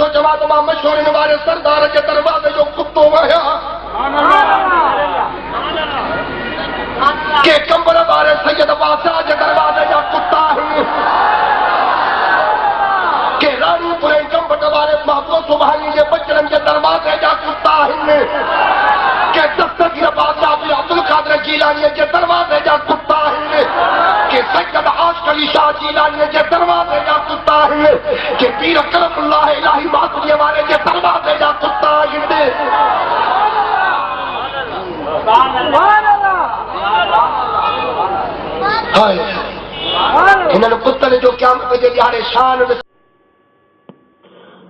थो चवां त मां मशहूरनि वारे सरदार जे दरवाज़े जो कुतो आहियां के कंबर वारे सैयद बादशाह जे दरवाज़े जा कुता आहिनि के रानीपुर कंबट वारे महबूब सुभानी जे बचड़नि जे दरवाज़े जा कुता आहिनि के दस्तगीर बादशाह अब्दुल कादिर जीलानी जे दरवाज़े जा कुता आहिनि के सैयद आशिक़ अली शाह जीलानी जे दरवाज़े जा कुता आहिनि के पीर करमुल्लाह इलाही मासूमी वारे जे दरवाज़े जा कुता आहिनि हिननि कुतनि जो क़यामत जे ॾियारे शान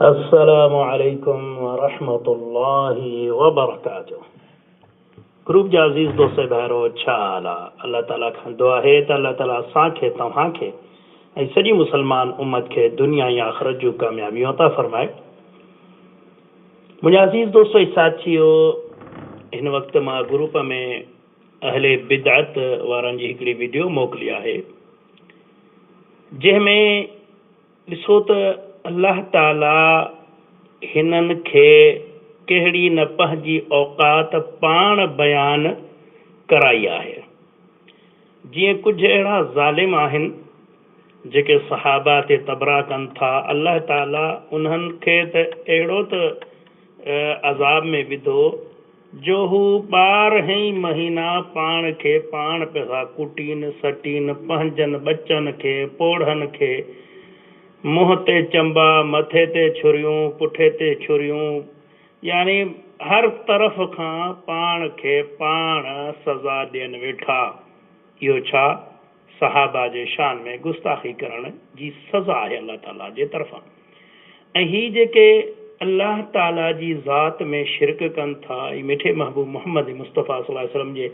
अस्सलामु अलैकुम वरहमतुल्लाहि वबरकातुहू। ग्रुप जा अज़ीज़ दोस्त भाइरो छा हाल आहे? अल्लाह ताला खां दुआ आहे त अल्लाह ताला असांखे तव्हांखे ऐं सॼी मुसलमान उम्मत खे दुनिया ऐं आख़िरत जूं कामयाबियूं अता फ़रमाए। मुंहिंजा अज़ीज़ दोस्त ऐं साथियो, हिन वक़्तु मां ग्रुप में अहले बिदअत वारनि जी हिकिड़ी वीडियो मोकिली आहे जंहिंमें ॾिसो त अल्लाह ताला हिननि खे कहिड़ी न पंहिंजी औकात पाण बयान कराई आहे। जीअं कुझु अहिड़ा ज़ालिम आहिनि जेके सहाबा ते तबरा कनि था, अल्लाह ताला उन्हनि खे त अहिड़ो त अज़ाब में विधो जो हू 12 महीना पाण खे पाण पिया कुटीनि सटीनि, पंहिंजनि बचनि खे पोढ़नि खे मुंहं ते चंबा, मथे ते छुरियूं, पुठे ते छुरियूं, यानी हर तरफ़ खां पाण खे पाण सज़ा ॾियनि वेठा। इहो छा? सहाबा जे शान में गुस्ताखी करण जी सज़ा आहे अल्लाह ताला जे तरफ़ां। ऐं ही जेके अल्लाह ताला जी ज़ात में शिरक कनि था, ऐं मिठे महबूब मोहम्मद मुस्तफ़ा सल्लल्लाहु अलैहि वसल्लम जे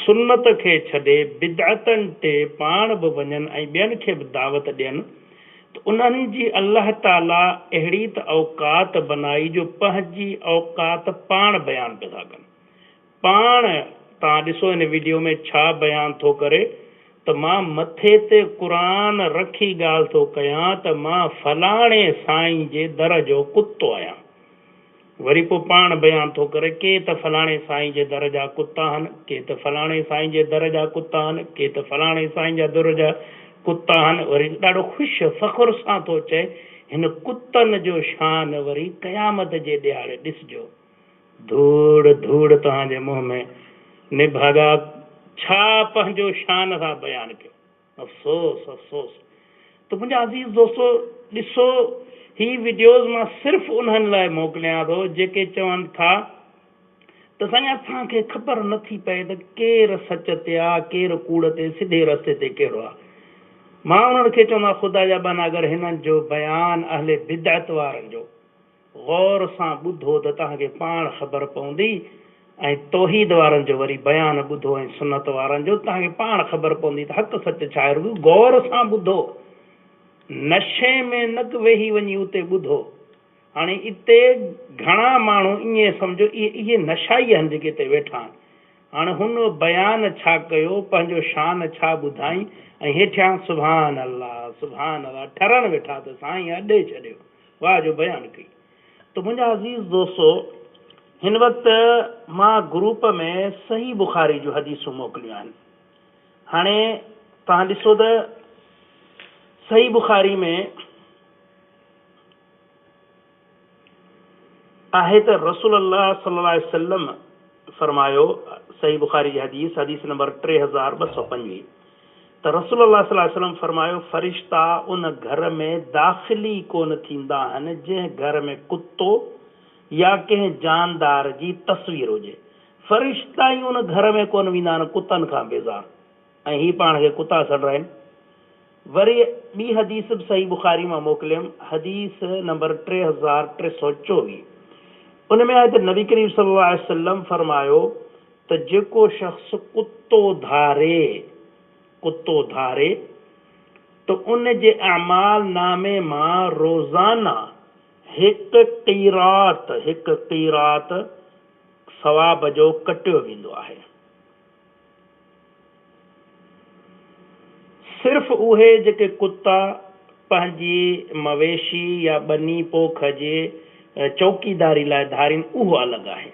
सुन्नत खे छॾे बिदअतनि ते पाण बि वञनि ऐं ॿियनि खे बि दावत ॾियनि, त उन्हनि जी अल्लाह ताला अहिड़ी त औकात बनाई जो पंहिंजी औकात पाण बयानु पिया कनि। पाण तव्हां ॾिसो हिन वीडियो में छा बयानु थो करे त मां मथे ते क़ुरान रखी ॻाल्हि थो कयां त मां फलाणे साईं जे दर जो कुतो आहियां। वरी पोइ पाण बयानु थो करे के त फलाणे साईं जे दर जा कुता आहिनि, के त फलाणे साईं जे दर जा कुता आहिनि, के त फलाणे साईं जा दर जा कुता आहिनि। वरी ॾाढो ख़ुशि फ़ख़ुर सां थो चए हिन कुतनि जो शान वरी क़यामत जे ॾियारे ॾिसजो। धूड़ धूड़ तव्हांजे मुंहं में निभागा छा पंहिंजो शान सां बयानु कयो। अफ़सोस अफ़सोस। त मुंहिंजा अज़ीज़ दोस्तो ॾिसो, ही वीडियोज़ मां सिर्फ़ु उन्हनि लाइ मोकिलियां थो जेके चवनि था त साईं असांखे ख़बर नथी पए त केरु सच ते आहे, केरु कूड़ ते, सिधे रस्ते ते कहिड़ो आहे। मां उन्हनि खे चवंदो आहियां ख़ुदा जा बना अगरि हिननि जो बयानु अहले बिदअत वारनि जो गौर सां ॿुधो त तव्हांखे पाण ख़बर पवंदी, ऐं तौहीद वारनि जो वरी बयानु ॿुधो ऐं सुन्नत वारनि जो तव्हांखे पाण ख़बर पवंदी त हक़ सच छा आहे। गौर सां ॿुधो, नशे में न वेही वञी उते ॿुधो। हाणे हिते घणा माण्हू ईअं सम्झो इहे नशाई आहिनि जेके हिते वेठा आहिनि। हाणे हुन बयानु छा कयो, पंहिंजो शान छा ॿुधाई, ऐं हेठियां सुभान अल्लाह ठरनि वेठा त साईं अॾे छॾियो, वाह जो बयानु कई। त मुंहिंजा अज़ीज़ दोस्तो, हिन वक़्तु मां ग्रुप में सही बुखारी जूं हदीसूं मोकिलियूं आहिनि। हाणे तव्हां ॾिसो त सही बुखारी में आहे त रसूल अल्लाह सल्लल्लाहु अलैहि वसल्लम फरमायो, सही बुखारी जी हदीस नंबर 3225, त रसूल अल्लाह सल्लल्लाहु अलैहि वसल्लम फरमायो फ़रिश्ता उन घर में दाख़िली कोन थींदा आहिनि जंहिं घर में कुतो या कंहिं जानदार जी तस्वीर हुजे। फ़रिश्ता ई उन घर में कोन वेंदा आहिनि कुतनि खां बेज़ार, ऐं ही पाण खे कुता सॾ आहिनि। वरी ॿी हदीस बि सही बुखारी मां मोकिलियमि, हदीस नंबर 3324, उन में आहे त नबी करीम सल्लल्लाहु अलैहि वसल्लम फरमायो त जेको शख़्स कुतो धारे त उन जे अमाल नामे मां रोज़ाना हिकु क़ीरात सवाब जो कटियो वेंदो आहे। सिर्फ़ उहे जेके कुता पंहिंजी मवेशी या ॿनी पोख जे चौकीदारी लाइ धारीनि उहो अलॻि आहे।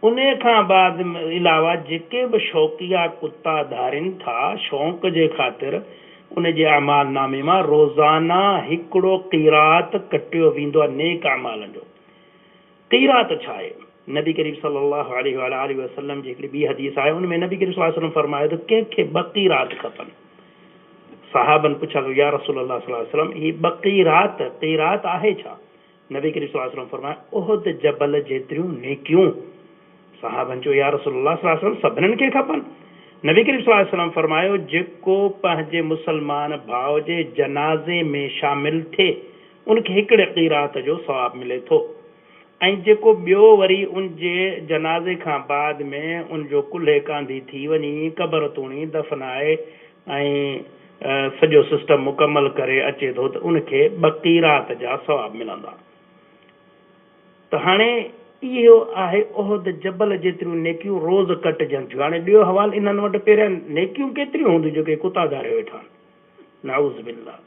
उन खां बाद अलावा जेके बि शौक़िया कुता धारीनि था शौक़ जे ख़ातिर उन जे अमाल नामे मां रोज़ाना हिकिड़ो क़ीरात कटियो वेंदो आहे नेक अमालनि जो। क़ीरात छा आहे? नबी करीम सल्लल्लाहु अलैहि वसल्लम जी हिकिड़ी ॿी हदीस आहे, उन में नबी करीम सल्लल्लाहु अलैहि वसल्लम फरमायो त कंहिंखे ॿ क़ीरात खपनि। सहाबन पुछा तो या रसूल अल्लाह सल्लल्लाहु अलैहि वसल्लम ही क़ीरात आहे छा? नबी करीम सल्लल्लाहु अलैहि वसल्लम फरमायो उहुद जबल जेतिरियूं नेकियूं। सहाबन चयो या रसूल अल्लाह सल्लल्लाहु अलैहि वसल्लम सभिनीनि खे खपनि? नबी करीम सल्लल्लाहु अलैहि वसल्लम फरमायो जेको पंहिंजे मुसलमान भाउ जे जनाज़े में शामिल थिए उनखे हिकिड़े क़ीरात जो सवाब मिले थो, ऐं जेको ॿियो वरी उन जे जनाज़े खां बाद में उन जो कुल्हे कांधी थी वञी क़बर तूणी दफ़नाए ऐं सॼो सिस्टम मुकमल करे अचे थो त उनखे ॿ क़ीरात जा सवाब मिलंदा। त हाणे इहो आहे उहुद जबल जेतिरियूं नेकियूं रोज़ कटिजनि थियूं। हाणे ॿियो हवाल इन्हनि वटि पहिरियां नेकियूं केतिरियूं हूंदियूं जेके कुता धारे वेठा आहिनि, नाउज़ बिल्लाह।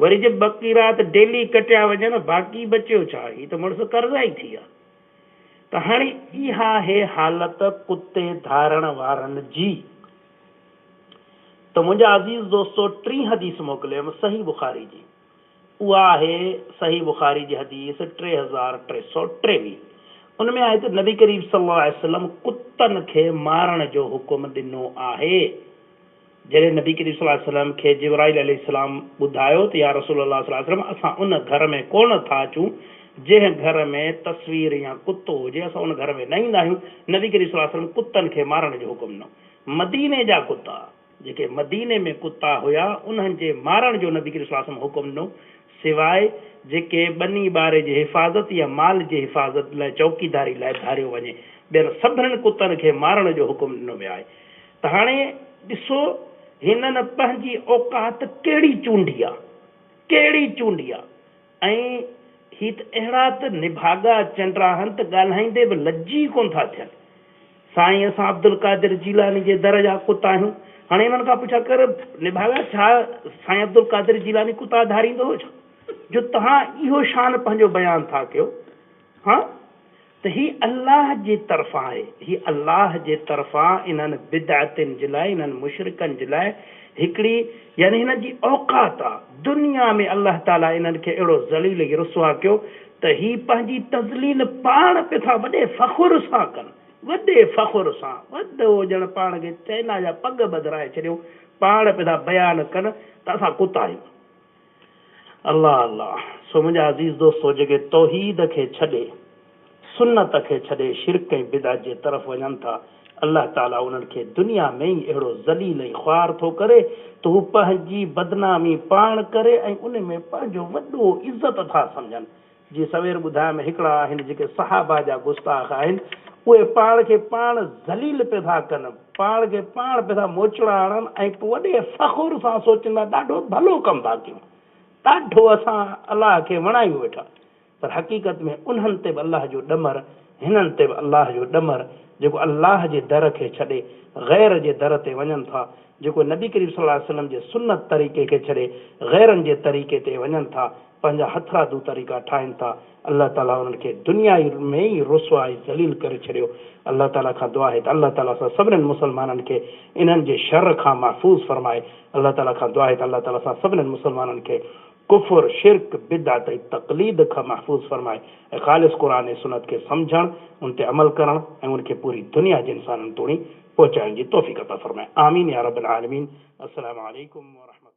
वरी जे ॿ क़ीरात डेली कटिया वञनि बाक़ी बचियो छा? ही त मुड़ुसु कर्ज़ा ई थी आहे। त हाणे इहा आहे हालत कुते धारण वारनि जी। त मुंहिंजा अज़ीज़ दोस्तो 3 हदीस मोकिलियमि सही बुखारी जी। उहा आहे सही बुखारी जी हदीस 3323। उन में आहे त नबी करीम सल्लल्लाहु अलैहि वसल्लम कुतनि खे मारण जो हुकुम ॾिनो आहे। जॾहिं नबी करीम सल्लल्लाहु अलैहि वसल्लम खे जिब्राइल अलैहिस्सलाम ॿुधायो त या रसूल अल्लाह सल्लल्लाहु अलैहि वसल्लम असां उन घर में कोन था अचूं जंहिं घर में तस्वीर या कुतो हुजे, असां उन घर में न ईंदा आहियूं। नबी करीम सल्लल्लाहु अलैहि वसल्लम कुतनि खे मारण जो हुकुम ॾिनो। मदीने जा कुता जेके मदीने में कुता हुया उन्हनि जे मारण जो नबी करीम सल्लल्लाहु अलैहि वसल्लम हुकुम ॾिनो, सिवाइ जेके ॿनी ॿारे जी हिफ़ाज़त या माल जी हिफ़ाज़त लाइ चौकीदारी लाइ धारियो वञे। ॿियनि सभिनीनि कुतनि खे मारण जो हुकुम ॾिनो वियो आहे। त हाणे ॾिसो हिननि पंहिंजी औकात कहिड़ी चूंडी आहे। ऐं ही त अहिड़ा त निभागा चंडा आहिनि त ॻाल्हाईंदे बि लज्जी कोन था थियनि। साईं असां अब्दुल कादिर जीलानी जे दर जा कुता आहियूं। हाणे हिननि खां पुछा कर निभागा छा साईं अब्दुल कादिर जीलानी कुता धारींदो हो छा जो तव्हां इहो शान पंहिंजो बयानु था कयो? हा त ही अल्लाह जे तरफ़ां आहे। ही अल्लाह जे तरफ़ां इन्हनि बिदअतनि जे लाइ इन्हनि मुशरिकनि जे लाइ हिकिड़ी यानी हिन जी औकात आहे। दुनिया में अल्लाह ताला इन्हनि खे अहिड़ो ज़लील रुसवा कयो त ही पंहिंजी तज़लील पाण पिया था वॾे फ़ख़ुर सां कनि, वॾे फ़ख़ुर सां वॾो ॼण पाण खे चैना जा पग बदिराए छॾियो पाण पिया था बयानु कनि त असां कुता आहियूं। अल्लाह अल्लाह। सो मुंहिंजा अज़ीज़ दोस्तो जेके तौहीद खे छॾे सुन्नत खे छॾे शिरक ऐं बिदअत जे तरफ़ वञनि था, अल्लाह ताला उन्हनि खे दुनिया में ई अहिड़ो ज़लील ऐं ख़्वार थो करे त हू पंहिंजी बदनामी पाण करे ऐं उन में पंहिंजो वॾो इज़त था सम्झनि। जीअं सवेर ॿुधायमि हिकिड़ा आहिनि जेके सहाबा जा गुस्ताख़ आहिनि, उहे पाण खे पाण ज़लील पिया था कनि, पाण खे पाण पिया था मोचड़ा आणनि ऐं पोइ वॾे फ़ख़ुर सां सोचींदा ॾाढो भलो कमु था कयूं, ॾाढो असां अलाह खे वणायूं वेठा। पर हक़ीक़त में उन्हनि ते बि अलाह जो ॾमर, हिननि ते बि अलाह जो ॾमर जेको अलाह जे दर खे छॾे ग़ैर जे दर ते वञनि था, जेको नबी करीम सल्लल्लाहु अलैहि वसल्लम जे सुन्नत तरीक़े खे छॾे ग़ैरनि जे तरीक़े ते वञनि था, पंहिंजा हथरादू तरीक़ा ठाहिनि था। अल्लाह ताला उन्हनि खे दुनिया में ई रुसवा ज़लील करे छॾियो। अल्लाह ताला खां दुआ आहे त अल्लाह ताला सां सभिनीनि मुसलमाननि खे इन्हनि जे शर खां महफ़ूज़ फरमाए। अल्लाह ताला खां दुआ आहे त अल्लाह ताला सां सभिनीनि मुसलमाननि खे कुफ़र शिरक बिदअत ऐं तक़लीद खां महफ़ूज़ फरमाए ऐं ख़ालिस क़ुरान ऐं सुन्नत खे सम्झणु, उन ते अमल करणु ऐं उनखे पूरी दुनिया जे इंसाननि ताईं पहुचाइण जी तौफ़ीक़ अता फरमाए। आमीन या रब्बल आलमीन। अस्सलामु अलैकुम व रहमतुल्लाह।